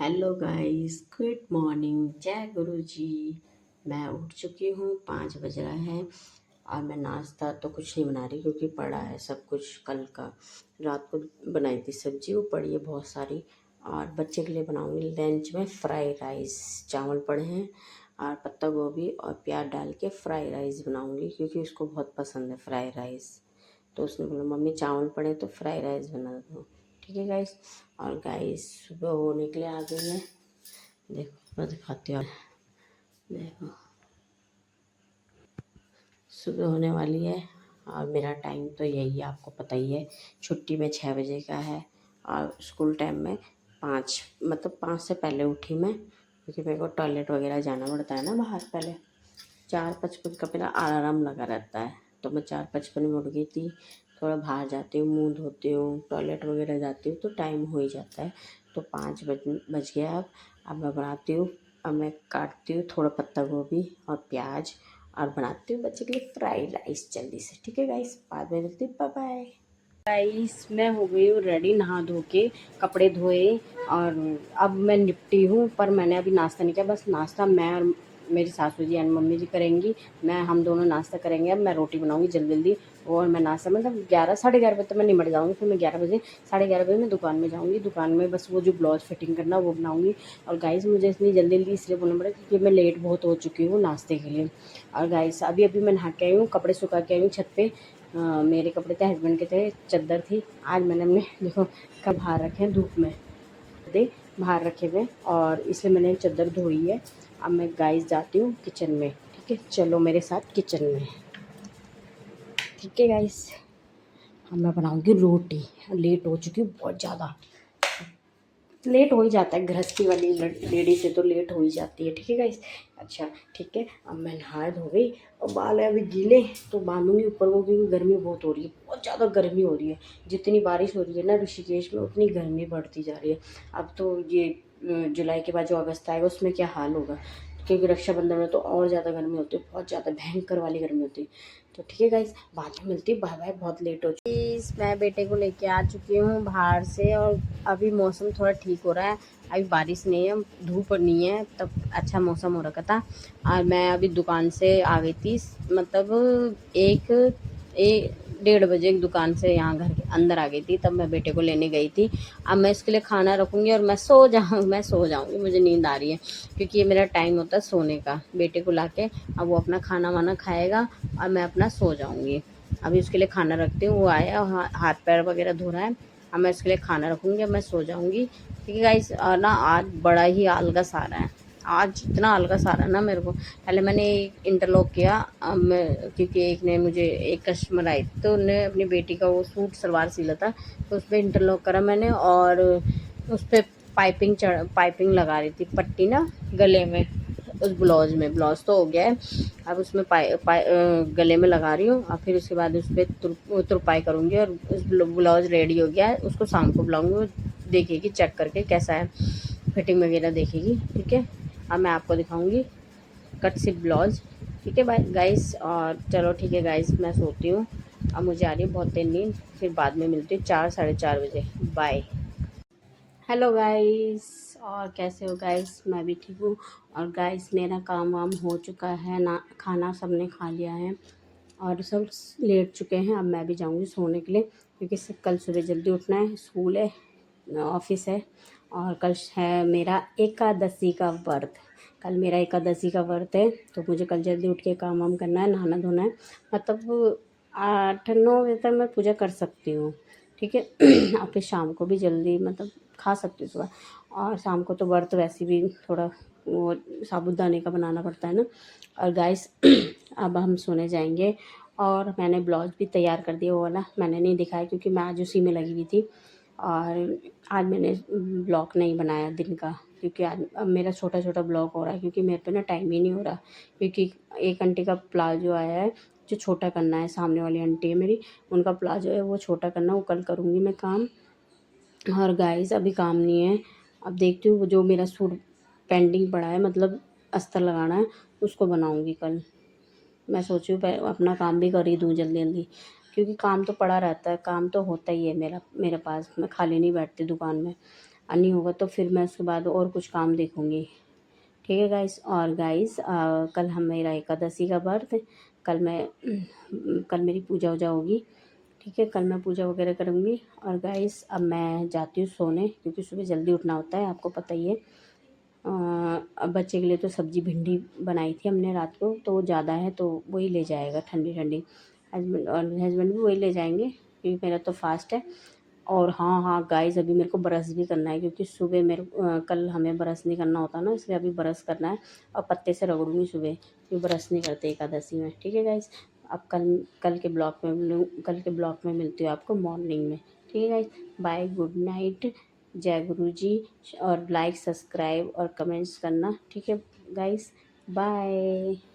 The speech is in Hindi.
हेलो गाइस, गुड मॉर्निंग, जय गुरु जी। मैं उठ चुकी हूँ, 5 बज रहा है। और मैं नाश्ता तो कुछ नहीं बना रही क्योंकि पड़ा है सब कुछ कल का। रात को बनाई थी सब्जी, वो पड़ी है बहुत सारी। और बच्चे के लिए बनाऊंगी लंच में फ्राई राइस। चावल पड़े हैं और पत्ता गोभी और प्याज डाल के फ्राई राइस बनाऊंगी क्योंकि उसको बहुत पसंद है फ्राई राइस। तो उसने बोला मम्मी चावल पड़े तो फ्राई राइस बना दो। ठीक है गाइस। और गाइस सुबह होने के लिए आ गई है। देखो मैं दिखाती हूँ। देखो सुबह होने वाली है और मेरा टाइम तो यही है, आपको पता ही है। छुट्टी में 6 बजे का है और स्कूल टाइम में 5, मतलब 5 से पहले उठी मैं क्योंकि मेरे को टॉयलेट वगैरह जाना पड़ता है ना बाहर। पहले 4:55 का मेरा अलार्म लगा रहता है, तो मैं 4:55 में उठ गई थी। थोड़ा बाहर जाती हूँ, मुंह धोती हूँ, टॉयलेट वगैरह जाती हूँ तो टाइम हो ही जाता है। तो 5 बज गया। अब मैं बनाती हूँ। अब मैं काटती हूँ थोड़ा पत्ता गोभी और प्याज और बनाती हूँ बच्चे के लिए फ्राइड राइस जल्दी से। ठीक है गाइस, बाद में मिलती हूँ, बाय बाय। गाइस मैं हो गई हूँ रेडी, नहा धो के कपड़े धोए और अब मैं निपटी हूँ। पर मैंने अभी नाश्ता नहीं किया, बस नाश्ता मैं और मेरी सासू जी एंड मम्मी जी करेंगी। हम दोनों नाश्ता करेंगे। अब मैं रोटी बनाऊंगी जल्दी जल्दी और मैं नाश्ता मतलब 11 साढ़े 11 बजे तक मैं निमट जाऊंगी। फिर मैं 11 बजे साढ़े 11 बजे मैं दुकान में जाऊंगी। दुकान में बस वो जो ब्लाउज फिटिंग करना वो बनाऊंगी। और गाइस मुझे इतनी जल्दी जल्दी इसलिए बोलना पड़ा क्योंकि मैं लेट बहुत हो चुकी हूँ नाश्ते के लिए। और गाइस अभी अभी मैं नहा के आई हूँ, कपड़े सुखा के आई हूँ छत पे। मेरे कपड़े थे, हस्बैंड के थे, चादर थी। आज मैंने अपने देखो कब बाहर रखे हैं धूप में, दे बाहर रखे हुए और इसलिए मैंने चादर धोई है। अब मैं गाइस जाती हूँ किचन में। ठीक है, चलो मेरे साथ किचन में। ठीक है गाइस, अब मैं बनाऊंगी रोटी। लेट हो चुकी हूँ बहुत ज़्यादा। लेट हो ही जाता है, गृहस्थी वाली लेडी से तो लेट हो ही जाती है। ठीक है गाइस। अच्छा ठीक है, अब मैं नहा धो गई और बाल है अभी गीले तो बांधूंगी ऊपर को क्योंकि गर्मी बहुत हो रही है, बहुत ज़्यादा गर्मी हो रही है। जितनी बारिश हो रही है ना ऋषिकेश में उतनी गर्मी बढ़ती जा रही है। अब तो ये जुलाई के बाद जो अगस्त आएगा उसमें क्या हाल होगा, क्योंकि रक्षाबंधन में तो और ज़्यादा गर्मी होती है, बहुत ज़्यादा भयंकर वाली गर्मी होती है। तो ठीक है गाइस, बाद में मिलती है, बाय बाय। बहुत लेट हो चुकी है। मैं बेटे को लेके आ चुकी हूँ बाहर से और अभी मौसम थोड़ा ठीक हो रहा है। अभी बारिश नहीं है, धूप नहीं है, तब अच्छा मौसम हो रखा था। और मैं अभी दुकान से आ गई थी, मतलब एक 1:30 बजे एक दुकान से यहाँ घर के अंदर आ गई थी, तब मैं बेटे को लेने गई थी। अब मैं इसके लिए खाना रखूँगी और मैं सो जाऊँगी, मुझे नींद आ रही है क्योंकि ये मेरा टाइम होता है सोने का। बेटे को लाके अब वो अपना खाना वाना खाएगा और मैं अपना सो जाऊँगी। अभी उसके लिए खाना रखती हूँ, वो आया हाथ पैर वगैरह धो रहा है। अब मैं इसके लिए खाना रखूँगी, अब मैं सो जाऊँगी। ठीक है गाइस। ना आज बड़ा ही आलस आ रहा है, आज इतना आलस आ रहा है ना मेरे को। पहले मैंने एक इंटरलॉक किया, अब मैं क्योंकि एक कस्टमर आई तो उन्होंने अपनी बेटी का वो सूट सलवार सिला था तो उस पर इंटरलॉक करा मैंने और उस पर पाइपिंग लगा रही थी, पट्टी ना गले में। उस ब्लाउज में, ब्लाउज तो हो गया है, अब उसमें गले में लगा रही हूँ और फिर उसके बाद उस पर तुरपाई करूँगी और उस ब्लाउज रेडी हो गया है। उसको शाम को बुलाऊँगी, वो देखेगी चेक करके कैसा है, फिटिंग वगैरह देखेगी। ठीक है, अब मैं आपको दिखाऊँगी कट सिप ब्लाउज। ठीक है बाय गाइस। और चलो ठीक है गाइस, मैं सोती हूँ, अब मुझे आ रही है बहुत देर नींद। फिर बाद में मिलती हूँ 4 साढ़े 4 बजे। बाय। हेलो गाइस, और कैसे हो गाइस? मैं भी ठीक हूँ। और गाइस मेरा काम वाम हो चुका है ना, खाना सबने खा लिया है और सब लेट चुके हैं। अब मैं भी जाऊँगी सोने के लिए क्योंकि कल सुबह जल्दी उठना है, स्कूल है, ऑफिस है। और कल है मेरा एकादशी का व्रत। कल मेरा एकादशी का व्रत है तो मुझे कल जल्दी उठ के काम वाम करना है, नहाना धोना है। मतलब 8-9 बजे तक मैं पूजा कर सकती हूँ। ठीक है और फिर शाम को भी जल्दी मतलब खा सकती हूँ सुबह। और शाम को तो व्रत वैसे भी थोड़ा वो साबूदाने का बनाना पड़ता है ना। और गाइस अब हम सोने जाएंगे। और मैंने ब्लाउज भी तैयार कर दिया, वो वाला मैंने नहीं दिखाया क्योंकि मैं आज उसी में लगी हुई थी। और आज मैंने ब्लॉग नहीं बनाया दिन का क्योंकि आज अब मेरा छोटा छोटा ब्लॉग हो रहा है क्योंकि मेरे पे ना टाइम ही नहीं हो रहा। क्योंकि एक आंटी का प्लाजो आया है जो छोटा करना है, सामने वाली आंटी है मेरी, उनका प्लाजो है वो छोटा करना, वो कल करूँगी मैं काम। और गाइस अभी काम नहीं है, अब देखती हूँ वो जो मेरा सूट पेंडिंग पड़ा है, मतलब अस्तर लगाना है, उसको बनाऊँगी कल। मैं सोची हूँ अपना काम भी कर ही दूँ जल्दी जल्दी क्योंकि काम तो पड़ा रहता है, काम तो होता ही है मेरा मेरे पास, मैं खाली नहीं बैठती दुकान में। नहीं होगा तो फिर मैं उसके बाद और कुछ काम देखूँगी। ठीक है गाइस। और गाइस कल हम मेरा एकादशी का व्रत, कल मैं कल मेरी पूजा वूजा होगी। ठीक है, कल मैं पूजा वगैरह करूँगी। और गाइस अब मैं जाती हूँ सोने, क्योंकि सुबह जल्दी उठना होता है, आपको पता ही है। अब बच्चे के लिए तो सब्ज़ी भिंडी बनाई थी हमने रात को, तो वो ज़्यादा है तो वही ले जाएगा ठंडी ठंडी। हस्बैंड भी वही ले जाएंगे, क्योंकि मेरा तो फास्ट है। और हाँ हाँ गाइस, अभी मेरे को ब्रश भी करना है, क्योंकि सुबह कल हमें ब्रश नहीं करना होता ना, इसलिए अभी ब्रश करना है। और पत्ते से रगड़ूंगी सुबह, क्योंकि ब्रश नहीं करते एकादशी में। ठीक है गाइस। अब कल के ब्लॉग में मिलती हूँ आपको मॉर्निंग में। ठीक है गाइस, बाय, गुड नाइट, जय गुरु जी। और लाइक, सब्सक्राइब और कमेंट्स करना। ठीक है गाइस, बाय।